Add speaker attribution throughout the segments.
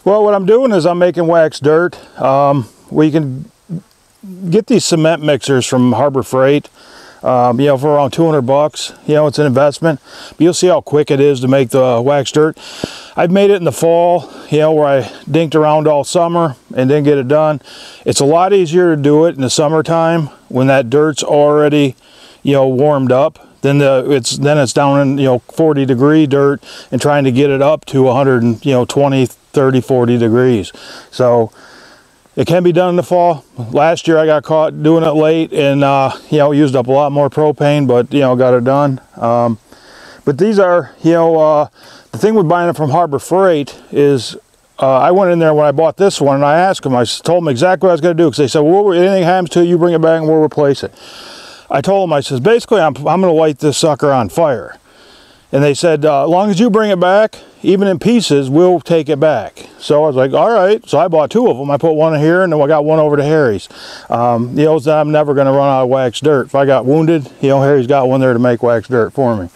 Speaker 1: Well, what I'm doing is I'm making wax dirt. We can get these cement mixers from Harbor Freight, you know, for around 200 bucks. You know, it's an investment, but you'll see how quick it is to make the wax dirt. I've made it in the fall, you know, where I dinked around all summer and didn't get it done. It's a lot easier to do it in the summertime when that dirt's already, you know, warmed up. Then it's down in, you know, 40-degree dirt and trying to get it up to 120, 30, 40 degrees. So it can be done in the fall. Last year I got caught doing it late and, you know, used up a lot more propane, but, you know, got it done. But these are, you know, the thing with buying it from Harbor Freight is I went in there when I bought this one and I asked them, I told them exactly what I was going to do, because they said, well, anything happens to it, you bring it back and we'll replace it. I told them, I says, basically I'm going to light this sucker on fire. And they said, as long as you bring it back, even in pieces, we'll take it back. So I was like, all right. So I bought 2 of them. I put one here and then I got one over to Harry's. You know, so I'm never going to run out of wax dirt. If I got wounded, you know, Harry's got one there to make wax dirt for me.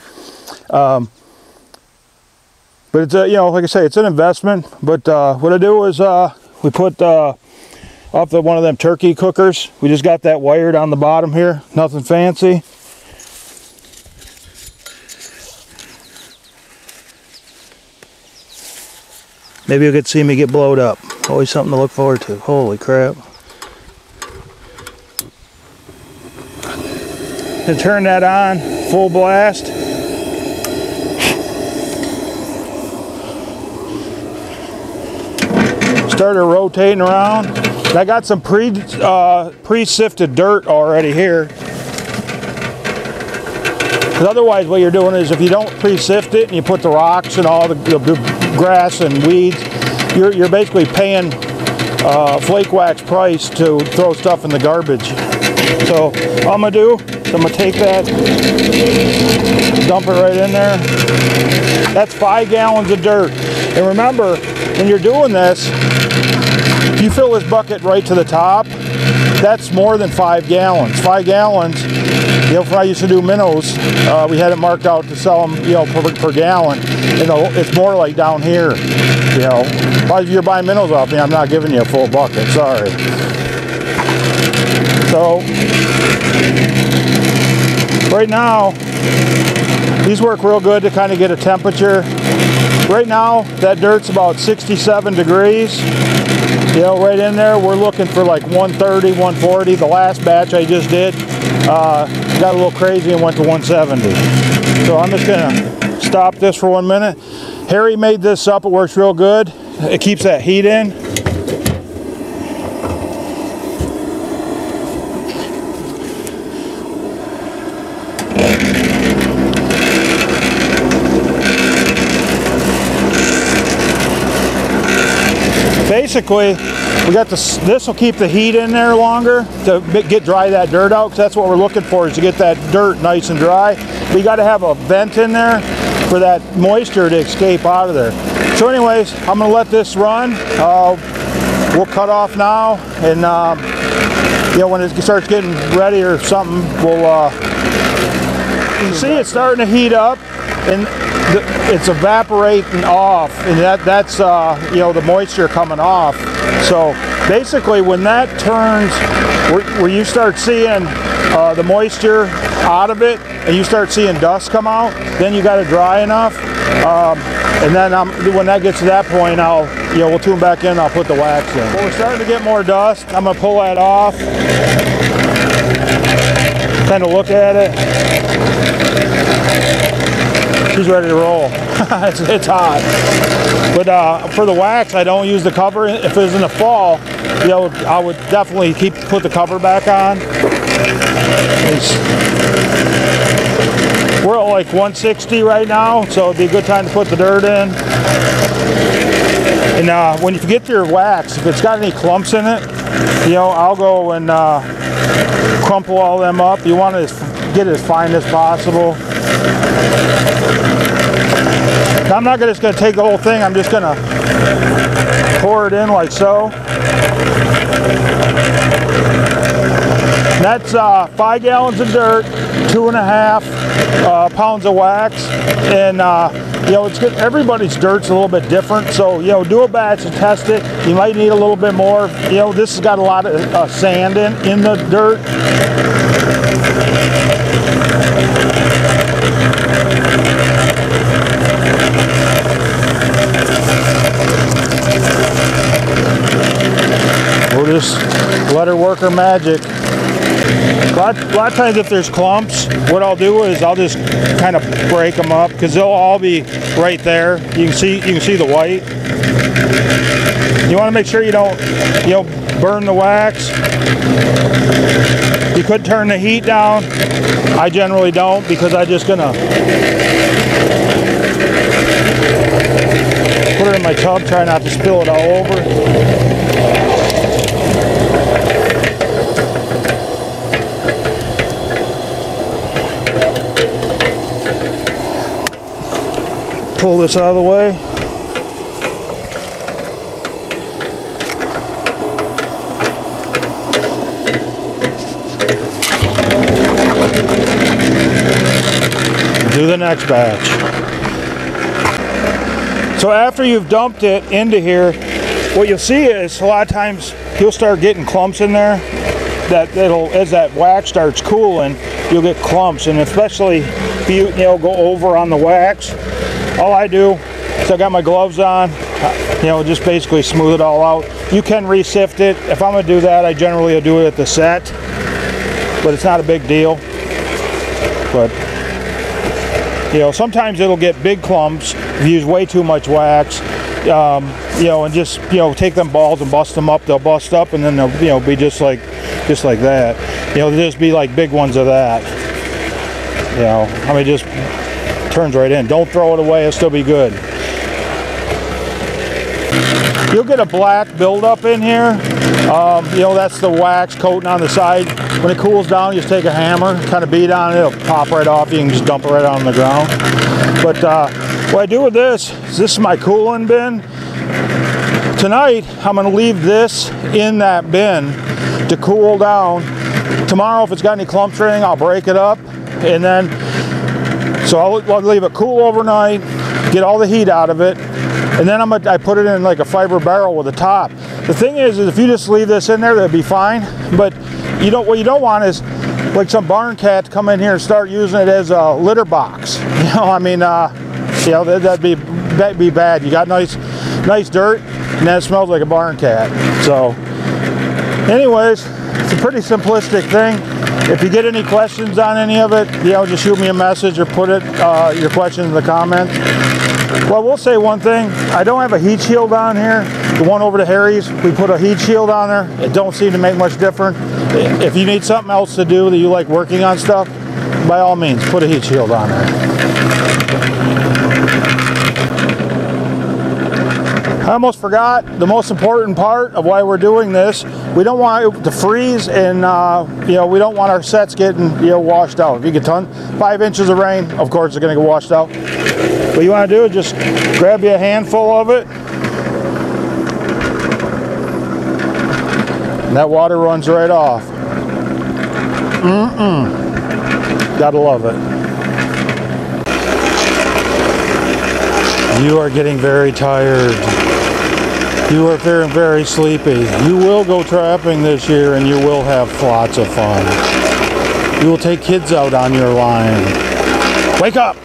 Speaker 1: But it's, you know, like I say, it's an investment. But what I do is we put off one of them turkey cookers. We just got that wired on the bottom here. Nothing fancy. Maybe you could see me get blowed up. Always something to look forward to. Holy crap. And turn that on, full blast. Started rotating around. I got some pre-sifted dirt already here. Because otherwise what you're doing is if you don't pre-sift it and you put the rocks and all the grass and weeds, you're basically paying flake wax price to throw stuff in the garbage. So all I'm going to do is I'm going to take that, dump it right in there. That's 5 gallons of dirt. And remember, when you're doing this, if you fill this bucket right to the top, that's more than 5 gallons. 5 gallons, you know, when I used to do minnows, we had it marked out to sell them, you know, per gallon. You know, it's more like down here, you know. If you're buying minnows off me, I'm not giving you a full bucket, sorry. So, right now, these work real good to kind of get a temperature. Right now, that dirt's about 67 degrees. You know, right in there, we're looking for like 130, 140. The last batch I just did got a little crazy and went to 170. So I'm just gonna stop this for 1 minute. Harry made this up, it works real good. It keeps that heat in. Basically, we got this will keep the heat in there longer to get that dirt out, because that's what we're looking for, is to get that dirt nice and dry. But you got to have a vent in there for that moisture to escape out of there. So anyways, I'm going to let this run. We'll cut off now, and you know, when it starts getting ready or something, we'll you see it's starting to heat up, and it's evaporating off, and that's you know, the moisture coming off. So basically when that turns where you start seeing the moisture out of it and you start seeing dust come out, then you got it dry enough, and then when that gets to that point, you know, we'll tune back in and I'll put the wax in. Well, we're starting to get more dust. I'm going to pull that off, kind of look at it. She's ready to roll. It's hot. But for the wax, I don't use the cover. If it was in the fall, you know, I would definitely put the cover back on. We're at like 160 right now, so it'd be a good time to put the dirt in. And when you get your wax, if it's got any clumps in it, you know, I'll go and crumple all them up. You want to get it as fine as possible. I'm not just going to take the whole thing, I'm just going to pour it in like so. And that's 5 gallons of dirt, 2.5 pounds of wax, and you know, it's good. Everybody's dirt's a little bit different, so you know, do a batch and test it. You might need a little bit more. You know, this has got a lot of sand in the dirt. We'll just let her work her magic. A lot of times if there's clumps, what I'll do is I'll just kind of break them up because they'll all be right there. You can see the white. You want to make sure you don't, you know, burn the wax. You could turn the heat down. I generally don't because I'm just gonna put her in my tub, try not to spill it all over. Pull this out of the way. Do the next batch. So after you've dumped it into here, what you'll see is a lot of times you'll start getting clumps in there. As that wax starts cooling, you'll get clumps, and especially if you go over on the wax. All I do is I got my gloves on, just basically smooth it all out. You can re-sift it. If I'm gonna do that, I generally do it at the set, but it's not a big deal. But sometimes it'll get big clumps if you use way too much wax. And just take them balls and bust them up. They'll bust up, and then they'll be just like that. They'll just be like big ones of that. Just turns right in. Don't throw it away, it'll still be good. You'll get a black buildup in here. That's the wax coating on the side. When it cools down, you just take a hammer, kind of beat on it, it'll pop right off. You can just dump it right on the ground. But what I do with this is my cooling bin. Tonight, I'm going to leave this in that bin to cool down. Tomorrow, if it's got any clumps or anything, I'll break it up, and then so I'll leave it cool overnight, get all the heat out of it, and then I put it in like a fiber barrel with a top. The thing is if you just leave this in there, that'd be fine. But what you don't want is like some barn cat to come in here and start using it as a litter box. That'd be bad. You got nice dirt, and then it smells like a barn cat. So, anyways, it's a pretty simplistic thing. If you get any questions on any of it, just shoot me a message or put your question in the comments. Well, we'll say one thing. I don't have a heat shield on here. The one over to Harry's, we put a heat shield on there. It don't seem to make much difference. If you need something else to do that you like working on stuff, by all means, put a heat shield on there. I almost forgot the most important part of why we're doing this. We don't want it to freeze, and we don't want our sets getting washed out. If you get 5 inches of rain, of course they're going to get washed out. What you want to do is just grab you a handful of it, and that water runs right off. Gotta love it. You are getting very tired. You are feeling very sleepy. You will go trapping this year, and you will have lots of fun. You will take kids out on your line. Wake up!